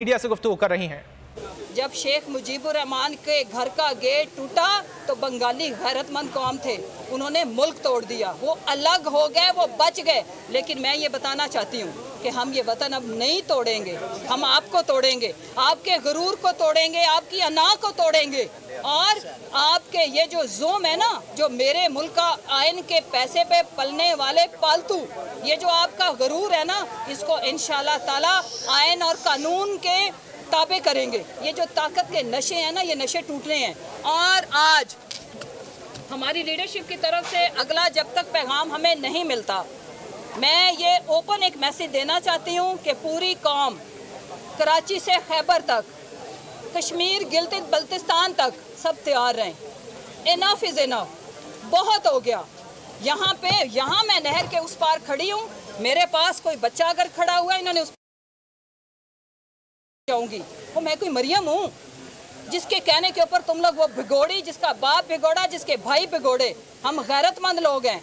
Media से गुफ्तगू कर रही हैं। जब शेख मुजीबुर रहमान के घर का गेट टूटा तो बंगाली गैरतमंद कौम थे, उन्होंने मुल्क तोड़ दिया। वो अलग हो गए, वो बच गए। लेकिन मैं ये बताना चाहती हूँ कि हम ये वतन अब नहीं तोड़ेंगे। हम आपको तोड़ेंगे, आपके गुरूर को तोड़ेंगे, आपकी अना को तोड़ेंगे। और आपके ये जो जुल्म है ना, जो मेरे मुल्क का आइन के पैसे पे पलने वाले पालतू, ये जो आपका गुरूर है ना, इसको इंशाअल्लाह ताला आइन और कानून के ताबे करेंगे। ये जो ताकत के नशे हैं ना, ये नशे टूट रहे हैं। और आज हमारी लीडरशिप की तरफ से अगला जब तक पैगाम हमें नहीं मिलता, मैं ये ओपन एक मैसेज देना चाहती हूँ कि पूरी कौम कराची से खैबर तक, कश्मीर गिलगित बल्तिस्तान तक सब तैयार रहें। इनफ इज़ इनफ, बहुत हो गया। यहाँ मैं नहर के उस पार खड़ी हूँ, मेरे पास कोई बच्चा अगर खड़ा हुआ है, इन्होंने उस जाऊंगी। वो मैं कोई मरियम हूँ जिसके कहने के ऊपर तुम लोग वो भिगोड़ी, जिसका बाप भिगोड़ा, जिसके भाई भिगोड़े। हम गैरतमंद लोग हैं।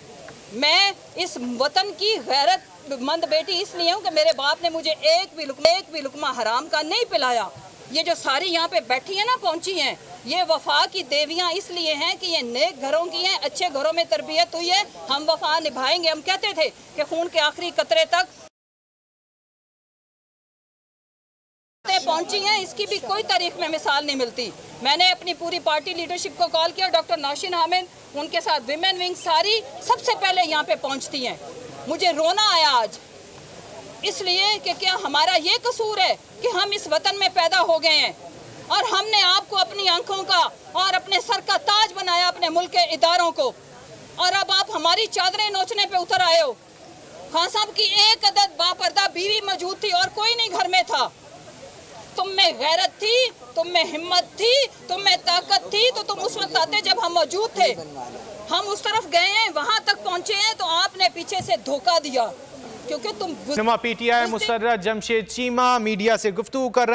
मैं इस वतन की गैरतमंद बेटी इसलिए हूँ कि मेरे बाप ने मुझे एक भी लुकमा हराम का नहीं पिलाया। ये जो सारी यहाँ पे बैठी है ना, पहुंची हैं, ये वफा की देवियाँ इसलिए हैं कि ये नेक घरों की हैं, अच्छे घरों में तरबियत हुई है। हम वफा निभाएंगे। हम कहते थे कि खून के आखिरी कतरे तक पहुंची हैं, इसकी भी कोई तारीख में मिसाल नहीं मिलती। मैंने अपनी पूरी पार्टी लीडरशिप को कॉल किया, डॉक्टर नाशिन हामिद, उनके साथ विमेन विंग सारी सबसे पहले यहाँ पे पहुंचती हैं। मुझे रोना आया आज, इसलिए कि क्या हमारा ये कसूर है कि हम इस वतन में पैदा हो गए हैं और हमने आपको अपनी आंखों का और अपने सर का ताज बनाया, अपने मुल्क के इदारों को, और अब आप हमारी चादरें नोचने पे उतर आए हो। खान साहब की एक अदद बापर्दा बीवी मौजूद थी और कोई नहीं घर में था। तुम में गैरत थी, तुम में हिम्मत थी, तुम में ताकत थी, तो तुम उस वक्त आते जब हम मौजूद थे। हम उस तरफ गए हैं, वहां तक पहुंचे हैं, तो आपने पीछे से धोखा दिया, क्योंकि तुम PTI मुसर्रत जमशेद चीमा मीडिया से गुफ्तगू कर रहे हैं।